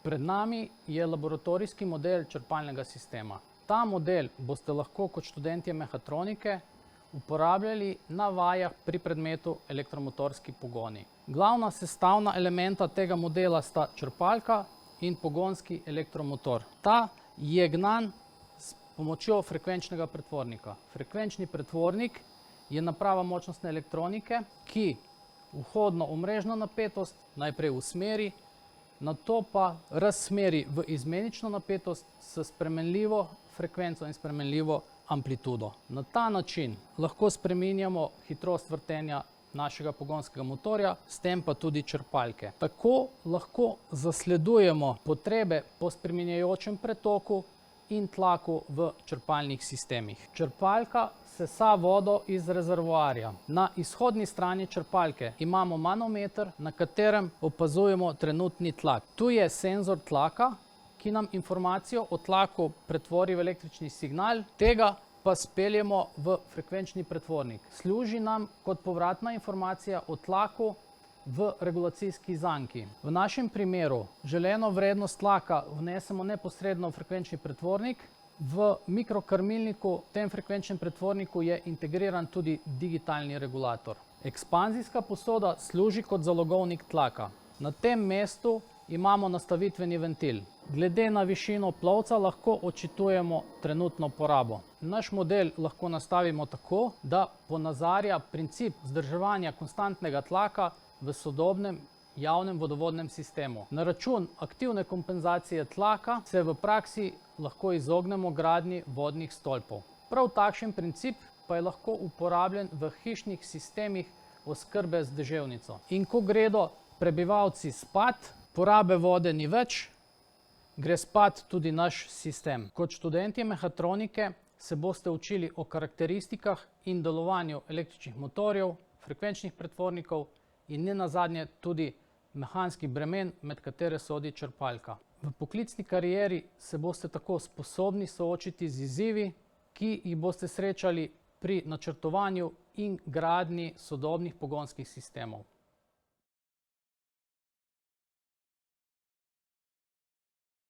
Pred nami je laboratorijski model črpalnega sistema. Ta model boste lahko kot študentje mehatronike uporabljali na vajah pri predmetu elektromotorski pogoni. Glavna sestavna elementa tega modela sta črpalka in pogonski elektromotor. Ta je gnan s pomočjo frekvenčnega pretvornika. Frekvenčni pretvornik je naprava močnostne elektronike, ki vhodno omrežno napetost najprej usmeri, nato pa razsmeri v izmenično napetost s spremenljivo frekvenco in spremenljivo amplitudo. Na ta način lahko spreminjamo hitrost vrtenja našega pogonskega motorja, s tem pa tudi črpalke. Tako lahko zasledujemo potrebe po spreminjajočem pretoku in tlaku v črpalnih sistemih. Črpalka sesa vodo iz rezervoarja. Na izhodni strani črpalke imamo manometer, na katerem opazujemo trenutni tlak. Tu je senzor tlaka, ki nam informacijo o tlaku pretvori v električni signal, tega pa speljemo v frekvenčni pretvornik. Služi nam kot povratna informacija o tlaku v regulacijski zanki. V našem primeru želeno vrednost tlaka vnesemo neposredno v frekvenčni pretvornik. V mikrokrmilniku, v tem frekvenčnem pretvorniku, je integriran tudi digitalni regulator. Ekspanzijska posoda služi kot zalogovnik tlaka. Na tem mestu imamo nastavitveni ventil. Glede na višino plovca lahko odčitujemo trenutno porabo. Naš model lahko nastavimo tako, da ponazarja princip vzdrževanja konstantnega tlaka v sodobnem javnem vodovodnem sistemu. Na račun aktivne kompenzacije tlaka se v praksi lahko izognemo gradnji vodnih stolpov. Prav takšen princip pa je lahko uporabljen v hišnih sistemih oskrbe z deževnico. In ko gredo prebivalci spat, porabe vode ni več, gre spat tudi naš sistem. Kot študentje mehatronike se boste učili o karakteristikah in delovanju električnih motorjev, frekvenčnih pretvornikov in nenazadnje tudi mehanskih bremen, med katere sodi črpalka. V poklicni karieri se boste tako sposobni soočiti z izzivi, ki jih boste srečali pri načrtovanju in gradnji sodobnih pogonskih sistemov.